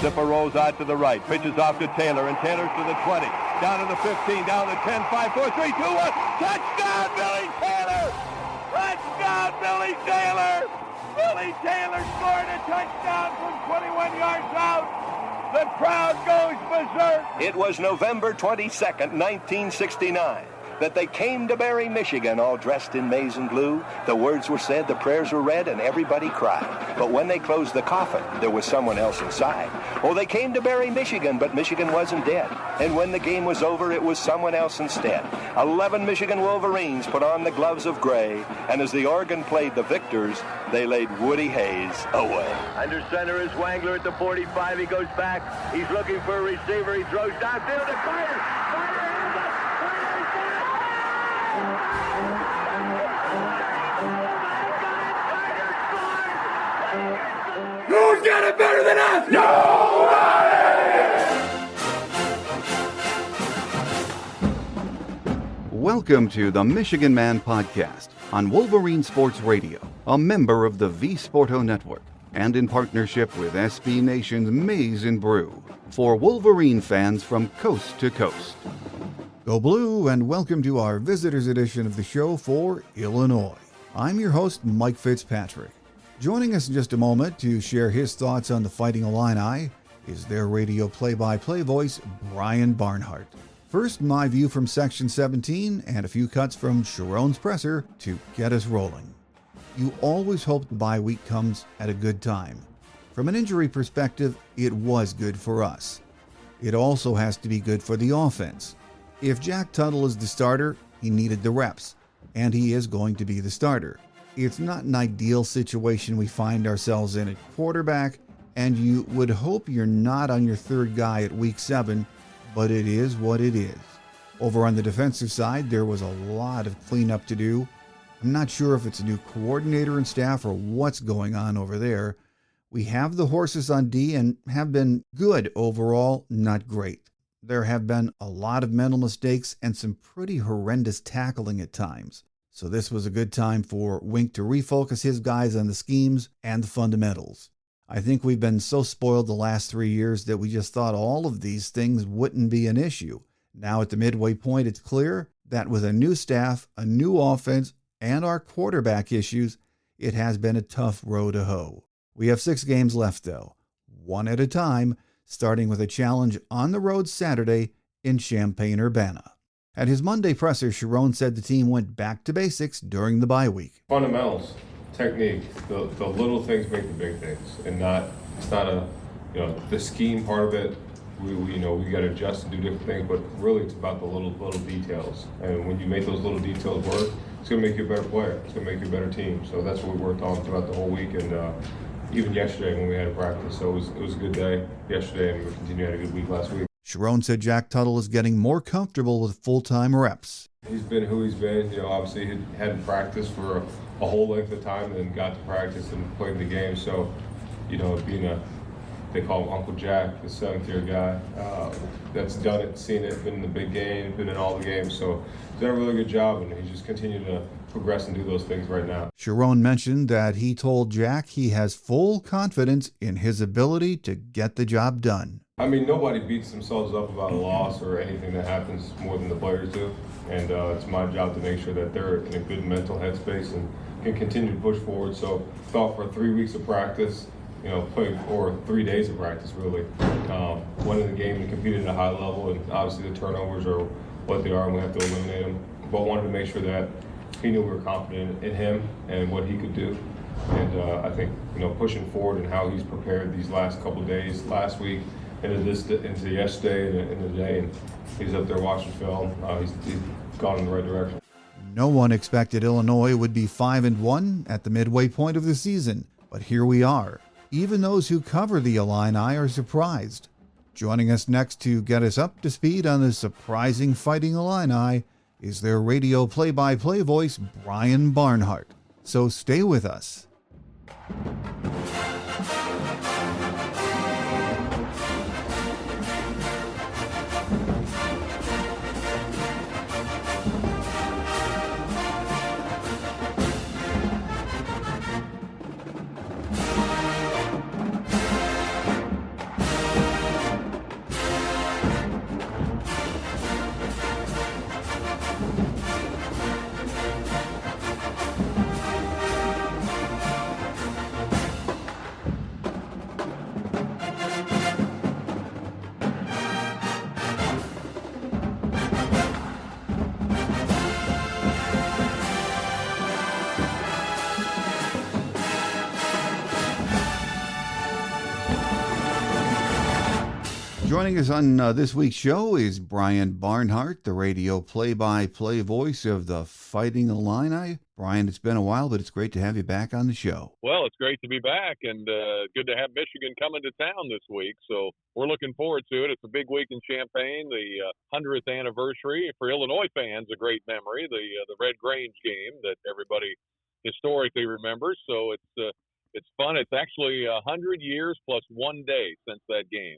Zipper rolls out to the right, pitches off to Taylor, and Taylor's to the 20, down to the 15, down to 10, 5, 4, 3, 2, 1. Touchdown, Billy Taylor! Touchdown, Billy Taylor! Billy Taylor scored a touchdown from 21 yards out. The crowd goes berserk. It was November 22nd, 1969. That they came to Barry, Michigan, all dressed in maize and blue. The words were said, the prayers were read, and everybody cried. But when they closed the coffin, there was someone else inside. Oh, they came to Barry, Michigan, but Michigan wasn't dead. And when the game was over, it was someone else instead. 11 Michigan Wolverines put on the gloves of gray, and as the organ played the victors, they laid Woody Hayes away. Under center is Wangler at the 45. He goes back. He's looking for a receiver. He throws downfield to Carter. Who's got it better than us? Nobody! Welcome to the Michigan Man Podcast on Wolverine Sports Radio, a member of the V Sporto Network, and in partnership with SB Nation's Maize and Brew, for Wolverine fans from coast to coast. Go Blue, and welcome to our visitors edition of the show for Illinois. I'm your host, Mike Fitzpatrick. Joining us in just a moment to share his thoughts on the Fighting Illini is their radio play-by-play voice, Brian Barnhart. First, my view from Section 17 and a few cuts from Sharon's presser to get us rolling. You always hope the bye week comes at a good time. From an injury perspective, it was good for us. It also has to be good for the offense. If Jack Tuttle is the starter, he needed the reps, and he is going to be the starter. It's not an ideal situation we find ourselves in at quarterback, and you would hope you're not on your third guy at week 7, but it is what it is. Over on the defensive side, there was a lot of cleanup to do. I'm not sure if it's a new coordinator and staff or what's going on over there. We have the horses on D and have been good overall, not great. There have been a lot of mental mistakes and some pretty horrendous tackling at times. So this was a good time for Wink to refocus his guys on the schemes and the fundamentals. I think we've been so spoiled the last 3 years that we just thought all of these things wouldn't be an issue. Now at the midway point, it's clear that with a new staff, a new offense, and our quarterback issues, it has been a tough row to hoe. We have 6 games left though, one at a time, starting with a challenge on the road Saturday in Champaign-Urbana. At his Monday presser, Sharon said the team went back to basics during the bye week. Fundamentals, technique, the little things make the big things, and it's not the scheme part of it. We got to adjust and do different things, but really it's about the little details. And when you make those little details work, it's going to make you a better player. It's going to make you a better team. So that's what we worked on throughout the whole week, and even yesterday when we had a practice. So it was a good day yesterday, and we continue to have a good week last week. Sharon said Jack Tuttle is getting more comfortable with full-time reps. He's been who he's been. Obviously he hadn't practiced for a whole length of time, and then got to practice and played the game. So, being they call him Uncle Jack, the 7th-year guy, that's done it, seen it, been in the big game, been in all the games. So he's done a really good job, and he's just continuing to progress and do those things right now. Sharon mentioned that he told Jack he has full confidence in his ability to get the job done. I mean, nobody beats themselves up about a loss or anything that happens more than the players do. And it's my job to make sure that they're in a good mental headspace and can continue to push forward. So thought for 3 weeks of practice, played for 3 days of practice really. Went in the game and competed at a high level, and obviously the turnovers are what they are and we have to eliminate them. But wanted to make sure that he knew we were confident in him and what he could do. And I think, pushing forward and how he's prepared these last couple of days, last week, into yesterday and into today, and he's up there watching film. He's gone in the right direction. No one expected Illinois would be 5-1 at the midway point of the season, but here we are. Even those who cover the Illini are surprised. Joining us next to get us up to speed on the surprising Fighting Illini is their radio play-by-play voice, Brian Barnhart. So stay with us. Joining us on this week's show is Brian Barnhart, the radio play-by-play voice of the Fighting Illini. Brian, it's been a while, but it's great to have you back on the show. Well, it's great to be back, and good to have Michigan coming to town this week. So we're looking forward to it. It's a big week in Champaign, the 100th anniversary. For Illinois fans, a great memory, the Red Grange game that everybody historically remembers. So it's fun. It's actually 100 years plus 1 day since that game.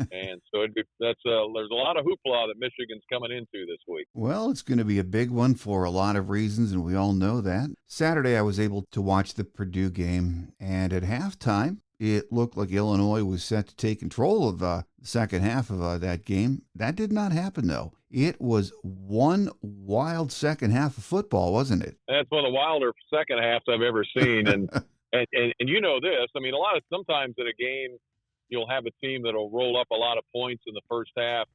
And so there's a lot of hoopla that Michigan's coming into this week. Well, it's going to be a big one for a lot of reasons, and we all know that. Saturday, I was able to watch the Purdue game, and at halftime, it looked like Illinois was set to take control of the second half of that game. That did not happen, though. It was one wild second half of football, wasn't it? That's one of the wilder second halves I've ever seen. And you know this. I mean, sometimes in a game, you'll have a team that'll roll up a lot of points in the first half,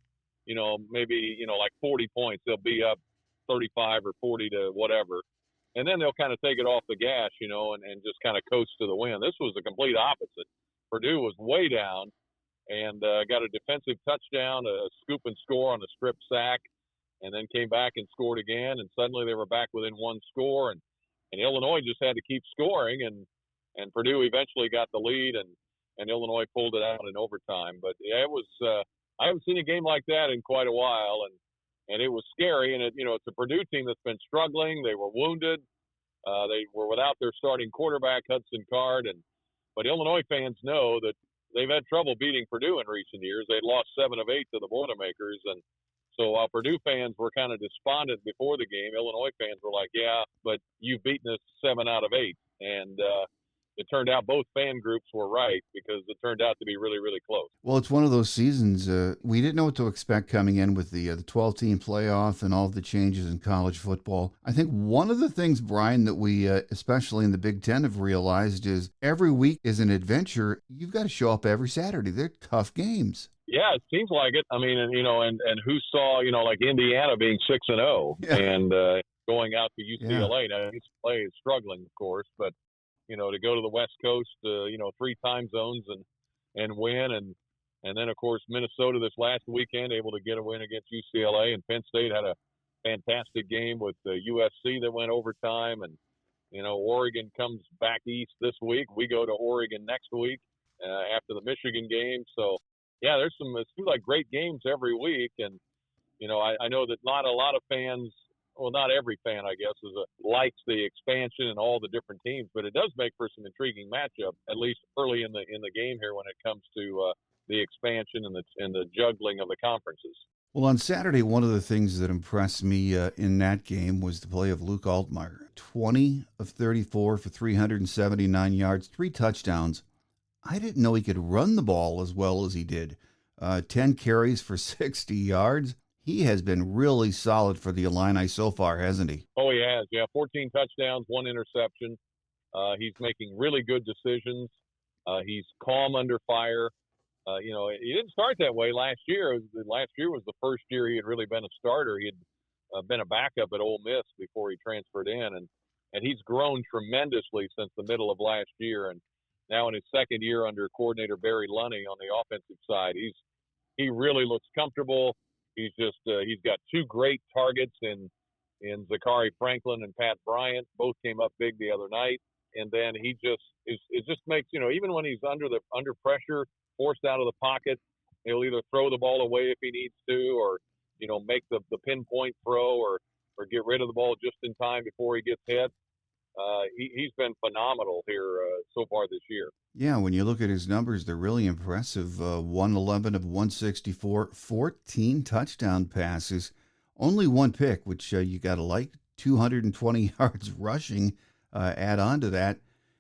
maybe, like 40 points. They'll be up 35 or 40 to whatever. And then they'll kind of take it off the gas, and just kind of coast to the win. This was the complete opposite. Purdue was way down and got a defensive touchdown, a scoop and score on a strip sack, and then came back and scored again. And suddenly they were back within one score. And Illinois just had to keep scoring. And Purdue eventually got the lead, and Illinois pulled it out in overtime. But yeah, it was I haven't seen a game like that in quite a while, and it was scary. And it's a Purdue team that's been struggling. They were wounded. They were without their starting quarterback, Hudson Card, but Illinois fans know that they've had trouble beating Purdue in recent years. They'd lost 7 of 8 to the Boilermakers, and so while Purdue fans were kind of despondent before the game, Illinois fans were like, "Yeah, but you've beaten us 7 out of 8," and it turned out both fan groups were right because it turned out to be really, really close. Well, it's one of those seasons we didn't know what to expect coming in with the 12-team playoff and all of the changes in college football. I think one of the things, Brian, that we, especially in the Big Ten, have realized is every week is an adventure. You've got to show up every Saturday. They're tough games. Yeah, it seems like it. I mean, and who saw, like Indiana being 6-0 and going out to UCLA. Yeah. Now, UCLA is struggling, of course, but to go to the West Coast, 3 time zones and win. And then, of course, Minnesota this last weekend able to get a win against UCLA. And Penn State had a fantastic game with USC that went overtime. And, Oregon comes back east this week. We go to Oregon next week after the Michigan game. So, yeah, it seems like great games every week. And, I know that not a lot of fans – well, not every fan, I guess, likes the expansion and all the different teams, but it does make for some intriguing matchup, at least early in the game here when it comes to the expansion and the juggling of the conferences. Well, on Saturday, one of the things that impressed me in that game was the play of Luke Altmaier. 20 of 34 for 379 yards, 3 touchdowns. I didn't know he could run the ball as well as he did. 10 carries for 60 yards. He has been really solid for the Illini so far, hasn't he? Oh, he has. Yeah, 14 touchdowns, 1 interception. He's making really good decisions. He's calm under fire. He didn't start that way last year. Last year was the first year he had really been a starter. He had been a backup at Ole Miss before he transferred in, and he's grown tremendously since the middle of last year. And now in his second year under coordinator Barry Lunney on the offensive side, he really looks comfortable. He's got 2 great targets in Zachary Franklin and Pat Bryant. Both came up big the other night. And then he just makes, even when he's under pressure, forced out of the pocket, he'll either throw the ball away if he needs to, or, make the pinpoint throw or get rid of the ball just in time before he gets hit. He's been phenomenal here so far this year. Yeah, when you look at his numbers, they're really impressive. 111 of 164, 14 touchdown passes, only 1 pick, which you got to like. 220 yards rushing. Add on to that,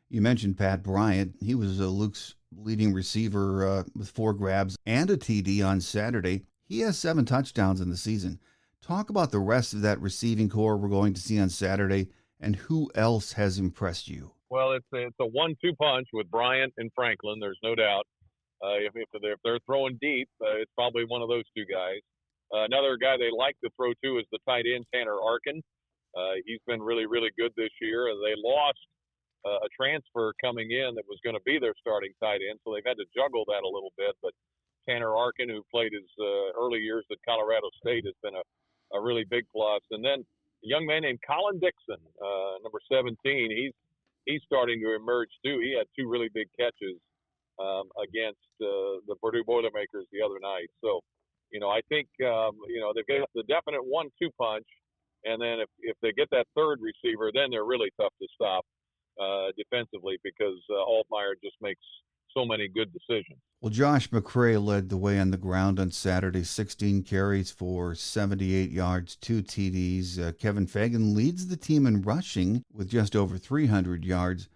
you mentioned Pat Bryant. He was Luke's leading receiver with 4 grabs and a TD on Saturday. He has 7 touchdowns in the season. Talk about the rest of that receiving core we're going to see on Saturday. And who else has impressed you? Well, it's a 1-2 punch with Bryant and Franklin. There's no doubt. If they're throwing deep, it's probably one of those 2 guys. Another guy they like to throw to is the tight end Tanner Arkin. He's been really, really good this year. They lost a transfer coming in that was going to be their starting tight end, so they've had to juggle that a little bit. But Tanner Arkin, who played his early years at Colorado State, has been a really big plus. And then a young man named Colin Dixon, number 17. He's starting to emerge too. He had 2 really big catches against the Purdue Boilermakers the other night. So, I think they've got the definite 1-2 punch, and then if they get that third receiver, then they're really tough to stop defensively because Altmaier just makes so many good decisions. Well, Josh McCray led the way on the ground on Saturday, 16 carries for 78 yards, 2 TDs. Kevin Fagan leads the team in rushing with just over 300 yards.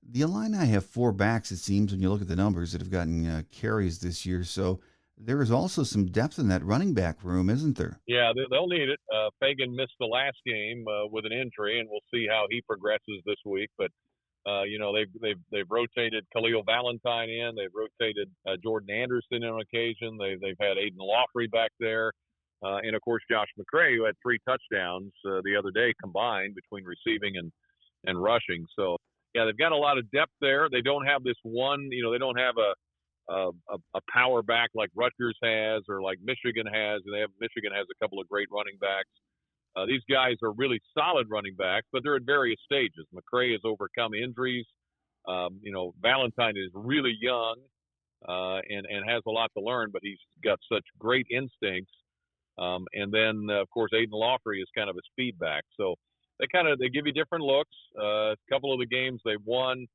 The Illini have 4 backs, it seems, when you look at the numbers, that have gotten carries this year. So there is also some depth in that running back room, isn't there? Yeah, they'll need it. Fagan missed the last game with an injury, and we'll see how he progresses this week. But they've rotated Khalil Valentine in. They've rotated Jordan Anderson on occasion. They've had Aiden Lawfrey back there, and of course Josh McCray, who had 3 touchdowns the other day combined between receiving and rushing. So yeah, they've got a lot of depth there. They don't have this one. They don't have a power back like Rutgers has or like Michigan has. And Michigan has a couple of great running backs. These guys are really solid running backs, but they're at various stages. McCray has overcome injuries. Valentine is really young and has a lot to learn, but he's got such great instincts. And then, of course, Aiden Lawfrey is kind of a speed back. So they give you different looks. A couple of the games they won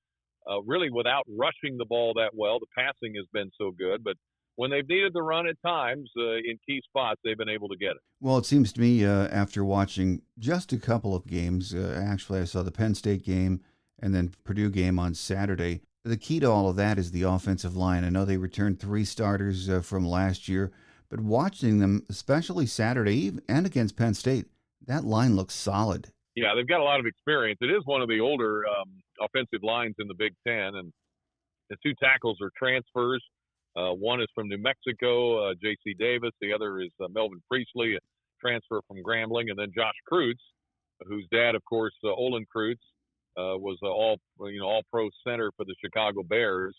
really without rushing the ball that well. The passing has been so good, but when they've needed to run at times in key spots, they've been able to get it. Well, it seems to me after watching just a couple of games, actually I saw the Penn State game and then Purdue game on Saturday. The key to all of that is the offensive line. I know they returned 3 starters from last year, but watching them, especially Saturday and against Penn State, that line looks solid. Yeah, they've got a lot of experience. It is one of the older offensive lines in the Big Ten, and the 2 tackles are transfers. One is from New Mexico, J.C. Davis. The other is Melvin Priestley, a transfer from Grambling. And then Josh Kreutz, whose dad, of course, Olin Kreutz, was all-pro center for the Chicago Bears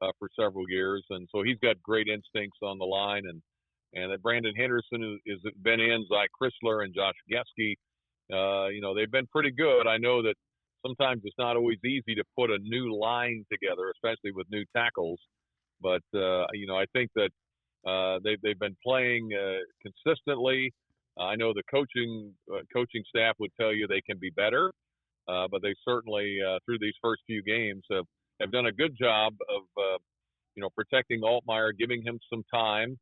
for several years. And so he's got great instincts on the line. And Brandon Henderson has been in, Zy Chrysler and Josh Geske. They've been pretty good. I know that sometimes it's not always easy to put a new line together, especially with new tackles. But, I think that they've been playing consistently. I know the coaching staff would tell you they can be better, but they certainly, through these first few games, have done a good job of, protecting Altmaier, giving him some time.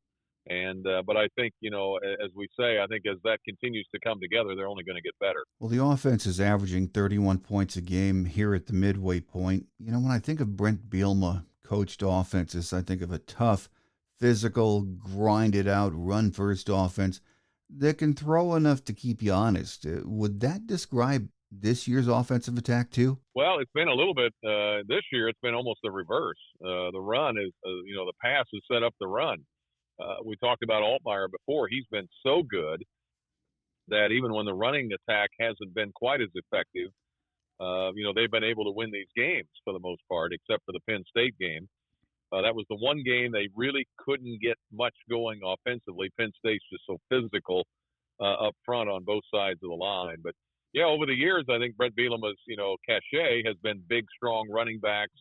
But I think, as we say, I think as that continues to come together, they're only going to get better. Well, the offense is averaging 31 points a game here at the midway point. When I think of Brent Bielema coached offenses, I think of a tough, physical, grinded out, run-first offense that can throw enough to keep you honest. Would that describe this year's offensive attack too? Well, it's been a little bit this year. It's been almost the reverse. The run is, the pass has set up the run. We talked about Altmaier before. He's been so good that even when the running attack hasn't been quite as effective, they've been able to win these games for the most part, except for the Penn State game. That was the one game they really couldn't get much going offensively. Penn State's just so physical up front on both sides of the line. But, yeah, over the years, I think Brett Bielema's, cachet has been big, strong running backs,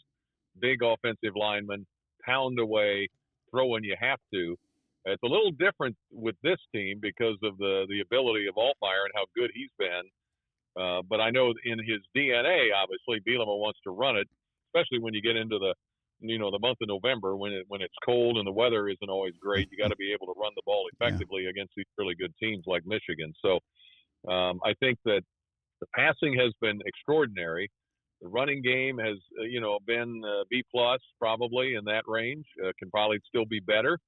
big offensive linemen, pound away, throw when you have to. It's a little different with this team because of the ability of Altmaier and how good he's been. But I know in his DNA, obviously, Bielema wants to run it, especially when you get into the month of November when it's cold and the weather isn't always great. You got to be able to run the ball effectively against these really good teams like Michigan. So I think that the passing has been extraordinary. The running game has, been B+ probably in that range. Can probably still be better.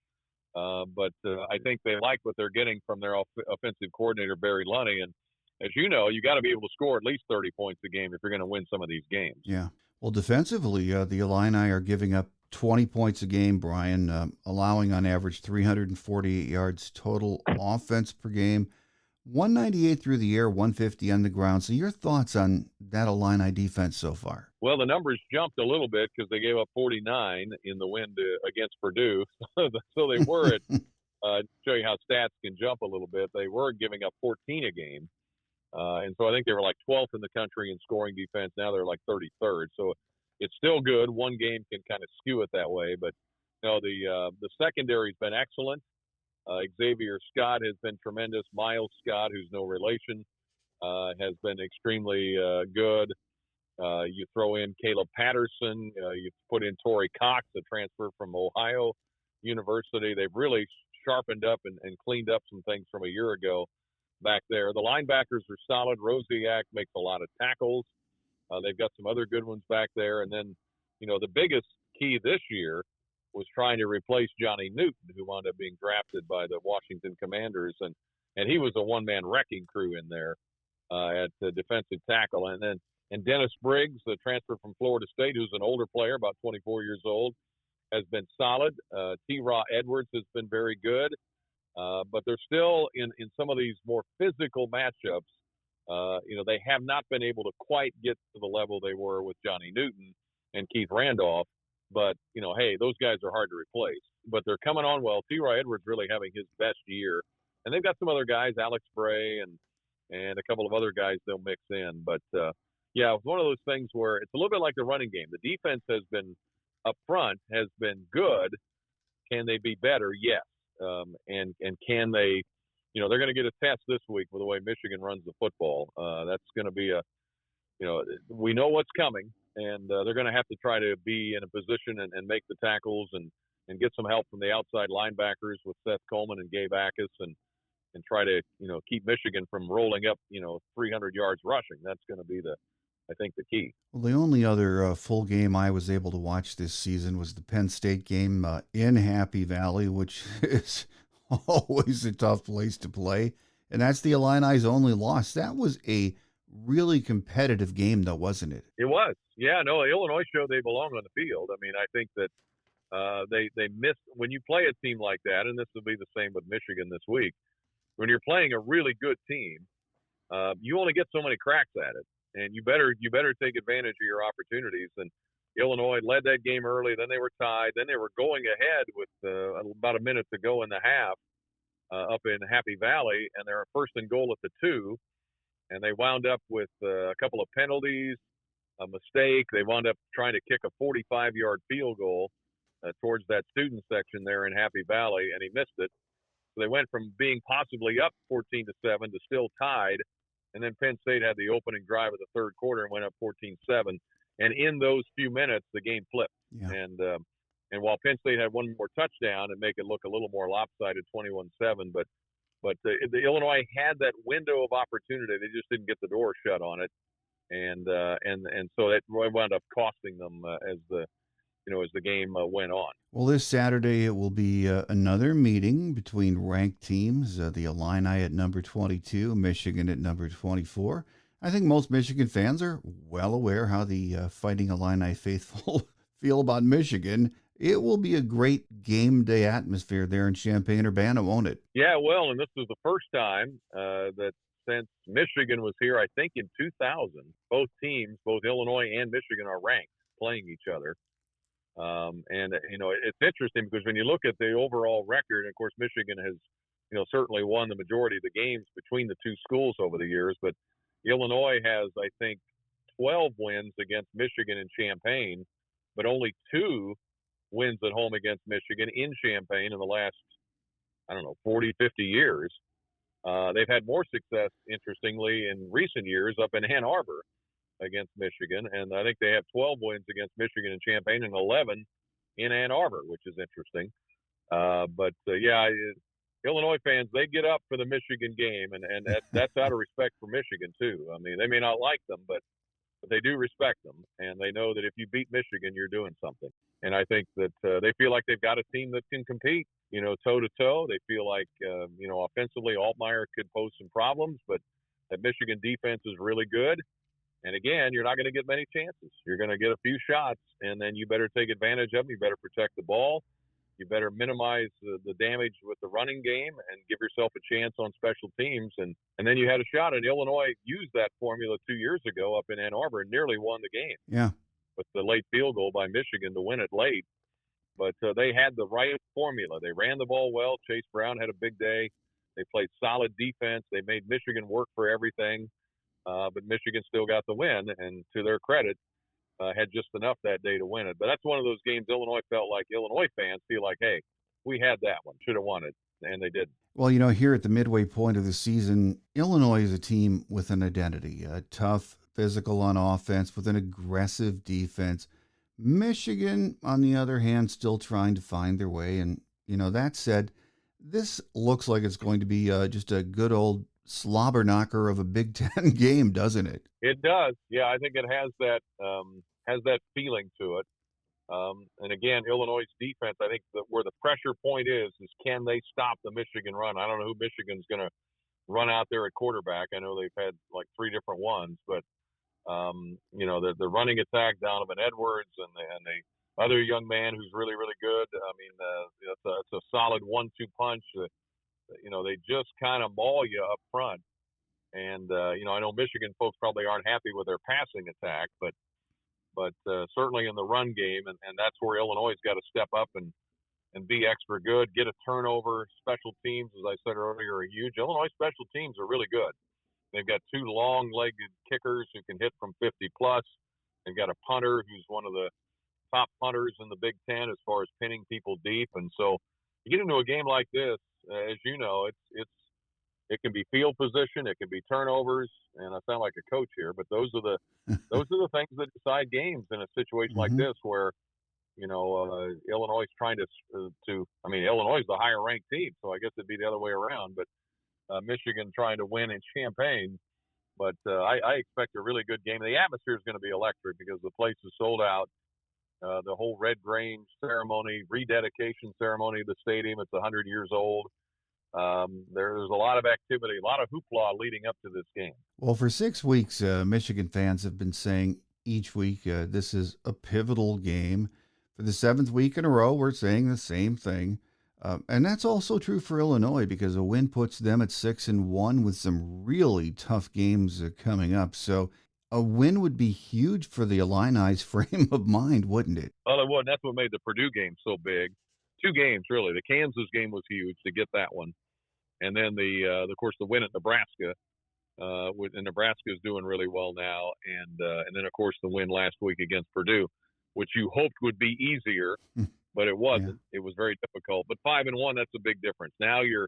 But I think they like what they're getting from their offensive coordinator, Barry Lunney. And as you know, you got to be able to score at least 30 points a game if you're going to win some of these games. Yeah. Well, defensively, the Illini are giving up 20 points a game, Brian, allowing on average 348 yards total offense per game, 198 through the air, 150 on the ground. So your thoughts on that Illini defense so far? Well, the numbers jumped a little bit because they gave up 49 in the win against Purdue. So they were at, show you how stats can jump a little bit, they were giving up 14 a game. And so I think they were like 12th in the country in scoring defense. Now they're like 33rd. So it's still good. One game can kind of skew it that way. But, the secondary's been excellent. Xavier Scott has been tremendous. Miles Scott, who's no relation, has been extremely good. You throw in Caleb Patterson. You put in Torrey Cox, a transfer from Ohio University. They've really sharpened up and cleaned up some things from a year ago back there. The linebackers are solid. Rosiak makes a lot of tackles. They've got some other good ones back there. And then, the biggest key this year was trying to replace Johnny Newton, who wound up being drafted by the Washington Commanders. And he was a one-man wrecking crew in there at the defensive tackle. And Dennis Briggs, the transfer from Florida State, who's an older player, about 24 years old, has been solid. T-Raw Edwards has been very good. But they're still in some of these more physical matchups. They have not been able to quite get to the level they were with Johnny Newton and Keith Randolph. But, hey, those guys are hard to replace. But they're coming on well. T-Raw Edwards really having his best year. And they've got some other guys, Alex Bray and a couple of other guys they'll mix in. But, it's one of those things where it's a little bit like the running game. The defense has been up front, has been good. Can they be better? Yes. And can they, they're going to get a test this week with the way Michigan runs the football. That's going to be we know what's coming, and they're going to have to try to be in a position and make the tackles and get some help from the outside linebackers with Seth Coleman and Gabe Akis and try to, keep Michigan from rolling up, 300 yards rushing. That's going to be I think the key. Well, the only other full game I was able to watch this season was the Penn State game in Happy Valley, which is always a tough place to play. And that's the Illini's only loss. That was a really competitive game, though, wasn't it? It was. Yeah, no, Illinois showed they belong on the field. I mean, I think that they missed – when you play a team like that, and this will be the same with Michigan this week, when you're playing a really good team, you only get so many cracks at it. And you better take advantage of your opportunities. And Illinois led that game early. Then they were tied. Then they were going ahead with about a minute to go in the half up in Happy Valley, and they're first and goal at the 2. And they wound up with a couple of penalties, a mistake. They wound up trying to kick a 45-yard field goal towards that student section there in Happy Valley, and he missed it. So they went from being possibly up 14-7 to still tied. And then Penn State had the opening drive of the third quarter and went up 14-7. And in those few minutes, the game flipped. Yeah. And while Penn State had one more touchdown and make it look a little more lopsided, 21-7, but the Illinois had that window of opportunity. They just didn't get the door shut on it, and so that wound up costing them as the game went on. Well, this Saturday it will be another meeting between ranked teams, the Illini at number 22, Michigan at number 24. I think most Michigan fans are well aware how the Fighting Illini faithful feel about Michigan. It will be a great game day atmosphere there in Champaign-Urbana, won't it? Yeah, well, and this is the first time that since Michigan was here, I think in 2000, both teams, both Illinois and Michigan, are ranked playing each other. It's interesting because when you look at the overall record, of course, Michigan has, certainly won the majority of the games between the two schools over the years, but Illinois has, I think, 12 wins against Michigan in Champaign, but only 2 wins at home against Michigan in Champaign in the last, 40, 50 years. They've had more success, interestingly, in recent years up in Ann Arbor against Michigan, and I think they have 12 wins against Michigan in Champaign and 11 in Ann Arbor, which is interesting. Illinois fans, they get up for the Michigan game, and that's out of respect for Michigan too. I mean, they may not like them, but they do respect them, and they know that if you beat Michigan, you're doing something. And I think that they feel like they've got a team that can compete, toe-to-toe. They feel like, offensively, Altmaier could pose some problems, but that Michigan defense is really good. And again, you're not going to get many chances. You're going to get a few shots, and then you better take advantage of them. You better protect the ball. you better minimize the damage with the running game and give yourself a chance on special teams. And then you had a shot. And Illinois used that formula 2 years ago up in Ann Arbor and nearly won the game. Yeah. With the late field goal by Michigan to win it late. But they had the right formula. They ran the ball well. Chase Brown had a big day. They played solid defense. They made Michigan work for everything. But Michigan still got the win. And to their credit, had just enough that day to win it. But that's one of those games Illinois felt like Illinois fans feel like, hey, we had that one, should have won it, and they didn't. Well, you know, here at the midway point of the season, Illinois is a team with an identity, a tough, physical on offense with an aggressive defense. Michigan, on the other hand, still trying to find their way. And, you know, that said, this looks like it's going to be just a good old slobber knocker of a Big Ten game, doesn't it? It does. Yeah, I think it has that feeling to it. And again, Illinois' defense, I think where the pressure point is can they stop the Michigan run? I don't know who Michigan's going to run out there at quarterback. I know they've had like 3 different ones, but you know, the running attack, Donovan Edwards and the other young man who's really, really good. I mean, it's a solid 1-2 punch. You know, they just kind of maul you up front. And, you know, I know Michigan folks probably aren't happy with their passing attack, but certainly in the run game, and that's where Illinois' got to step up and be extra good, get a turnover. Special teams, as I said earlier, are huge. Illinois special teams are really good. They've got 2 long-legged kickers who can hit from 50-plus. They've got a punter who's one of the top punters in the Big Ten as far as pinning people deep. And so you get into a game like this, as you know, it can be field position, it can be turnovers, and I sound like a coach here, but those are the things that decide games in a situation like this, where you know Illinois is trying to. I mean, Illinois is the higher ranked team, so I guess it'd be the other way around. But Michigan trying to win in Champaign, but I expect a really good game. The atmosphere is going to be electric because the place is sold out. The whole Red Grange ceremony, rededication ceremony of the stadium, it's 100 years old. There's a lot of activity, a lot of hoopla leading up to this game. Well, for 6 weeks, Michigan fans have been saying each week this is a pivotal game. For the 7th week in a row, we're saying the same thing. And that's also true for Illinois because a win puts them at 6-1 with some really tough games coming up. So a win would be huge for the Illini's frame of mind, wouldn't it? Well, it would. That's what made the Purdue game so big. 2 games, really. The Kansas game was huge to get that one. And then, of course, the win at Nebraska. And Nebraska is doing really well now. And then, of course, the win last week against Purdue, which you hoped would be easier, but it wasn't. Yeah. It was very difficult. But 5-1, that's a big difference. Now you're,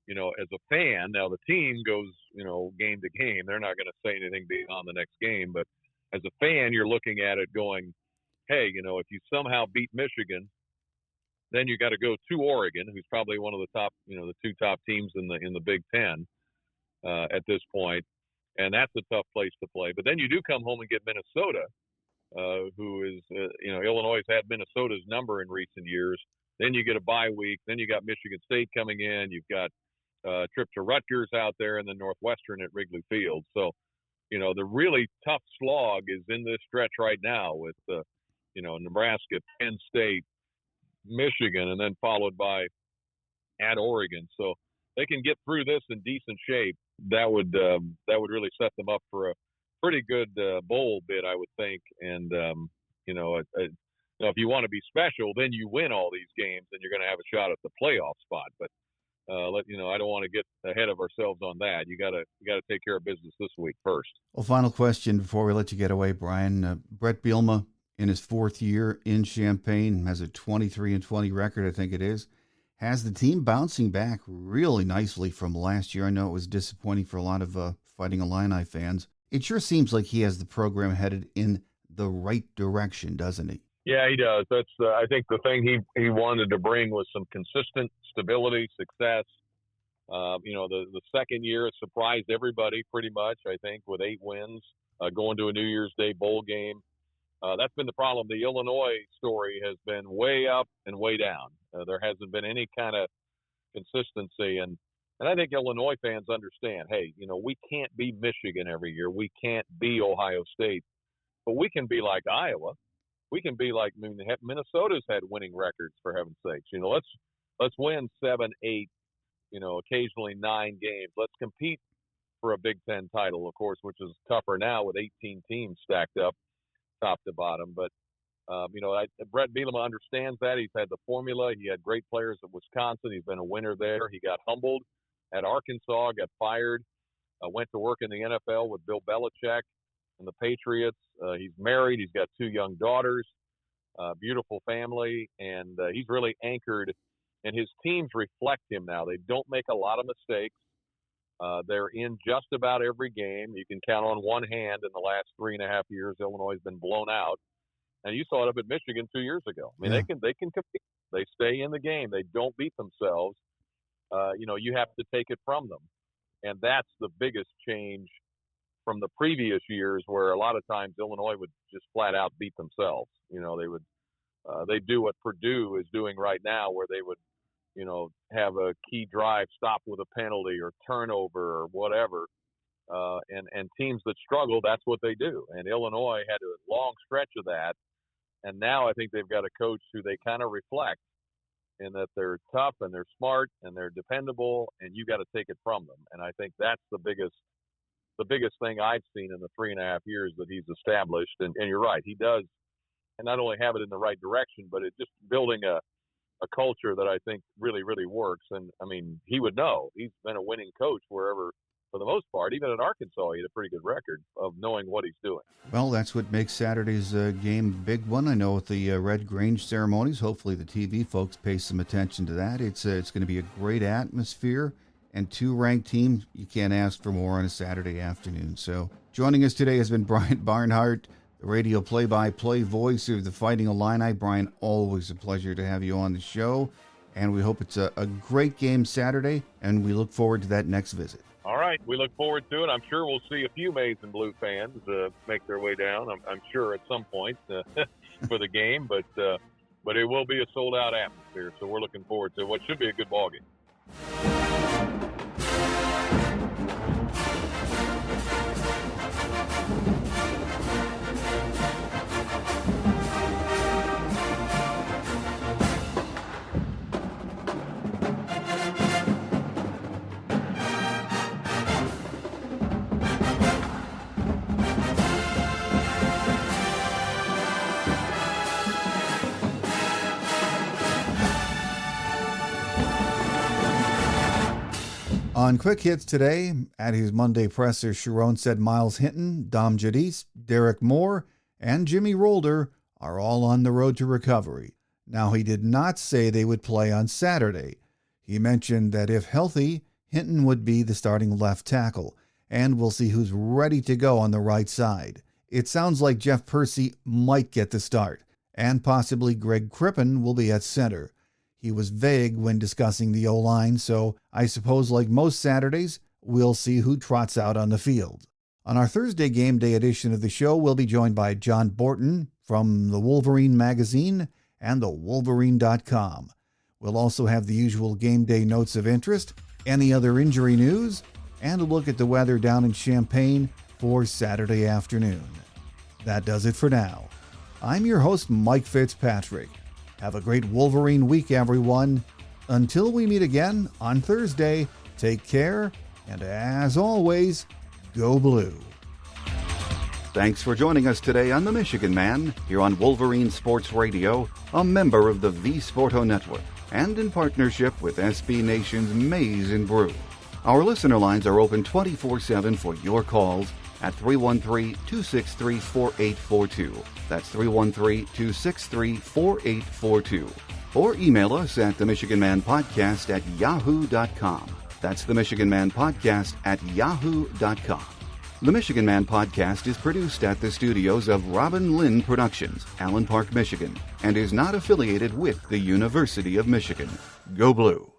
you know, as a fan, now the team goes, you know, game to game. They're not going to say anything beyond the next game. But as a fan, you're looking at it going, hey, you know, if you somehow beat Michigan, then you got to go to Oregon, who's probably one of the top, you know, the 2 top teams in the Big Ten at this point, and that's a tough place to play. But then you do come home and get Minnesota, who is, you know, Illinois has had Minnesota's number in recent years. Then you get a bye week. Then you got Michigan State coming in. You've got a trip to Rutgers out there, and then Northwestern at Wrigley Field. So, you know, the really tough slog is in this stretch right now with, you know, Nebraska, Penn State, Michigan, and then followed by at Oregon. So they can get through this in decent shape. That would really set them up for a pretty good bowl bid, I would think. And you know, if you want to be special, then you win all these games, and you're going to have a shot at the playoff spot. But you know, I don't want to get ahead of ourselves on that. You got to take care of business this week first. Well, final question before we let you get away, Brian. Brett Bielema, in his 4th year in Champaign, has a 23-20 record, I think it is. Has the team bouncing back really nicely from last year? I know it was disappointing for a lot of Fighting Illini fans. It sure seems like he has the program headed in the right direction, doesn't he? Yeah, he does. That's I think the thing he wanted to bring was some consistent stability, success. You know, the second year it surprised everybody pretty much, I think, with 8 wins, going to a New Year's Day bowl game. That's been the problem. The Illinois story has been way up and way down. There hasn't been any kind of consistency. And I think Illinois fans understand, hey, you know, we can't be Michigan every year. We can't be Ohio State. But we can be like Iowa. we can be like, I mean, Minnesota's had winning records, for heaven's sakes. You know, let's win 7, 8, you know, occasionally 9 games. Let's compete for a Big Ten title, of course, which is tougher now with 18 teams stacked up top to bottom. But, you know, Brett Bielema understands that. He's had the formula. He had great players at Wisconsin. He's been a winner there. He got humbled at Arkansas, got fired, went to work in the NFL with Bill Belichick and the Patriots. He's married. He's got 2 young daughters, beautiful family, and he's really anchored. And his teams reflect him now. They don't make a lot of mistakes. They're in just about every game. You can count on one hand in the last 3.5 years, Illinois has been blown out. And you saw it up at Michigan 2 years ago. I mean, they can compete. They stay in the game. They don't beat themselves. You know, you have to take it from them. And that's the biggest change from the previous years, where a lot of times Illinois would just flat out beat themselves. You know, they do what Purdue is doing right now, where they would, you know, have a key drive stopped with a penalty or turnover or whatever. And teams that struggle, that's what they do. And Illinois had a long stretch of that. And now I think they've got a coach who they kind of reflect in that they're tough and they're smart and they're dependable, and you got to take it from them. And I think that's the biggest thing I've seen in the 3.5 years that he's established. And you're right, he does, and not only have it in the right direction, but it's just building a culture that I think really, really works. And I mean, he would know. He's been a winning coach wherever, for the most part. Even at Arkansas, he had a pretty good record of knowing what he's doing. Well, that's what makes Saturday's game a big one. I know with the Red Grange ceremonies, hopefully the TV folks pay some attention to that. It's going to be a great atmosphere, and 2 ranked teams. You can't ask for more on a Saturday afternoon. So joining us today has been Brian Barnhart, the radio play-by-play voice of the Fighting Illini. Brian, always a pleasure to have you on the show, and we hope it's a great game Saturday, and we look forward to that next visit. All right, we look forward to it. I'm sure we'll see a few Maize and Blue fans make their way down. I'm sure at some point for the game, but it will be a sold-out atmosphere. So we're looking forward to what should be a good ball game. On Quick Hits today, at his Monday presser, Sharon said Miles Hinton, Dom Jadis, Derek Moore, and Jimmy Rolder are all on the road to recovery. Now, he did not say they would play on Saturday. He mentioned that if healthy, Hinton would be the starting left tackle, and we'll see who's ready to go on the right side. It sounds like Jeff Percy might get the start, and possibly Greg Crippen will be at center. He was vague when discussing the O-line, so I suppose like most Saturdays, we'll see who trots out on the field. On our Thursday game day edition of the show, we'll be joined by John Borton from the Wolverine magazine and the Wolverine.com. We'll also have the usual game day notes of interest, any other injury news, and a look at the weather down in Champaign for Saturday afternoon. That does it for now. I'm your host, Mike Fitzpatrick. Have a great Wolverine week, everyone. Until we meet again on Thursday, take care, and as always, go blue. Thanks for joining us today on The Michigan Man, here on Wolverine Sports Radio, a member of the V Sporto Network, and in partnership with SB Nation's Maize and Brew. Our listener lines are open 24/7 for your calls at 313-263-4842. That's 313-263-4842. Or email us at themichiganmanpodcast@yahoo.com. That's themichiganmanpodcast@yahoo.com. The Michigan Man Podcast is produced at the studios of Robin Lynn Productions, Allen Park, Michigan, and is not affiliated with the University of Michigan. Go Blue!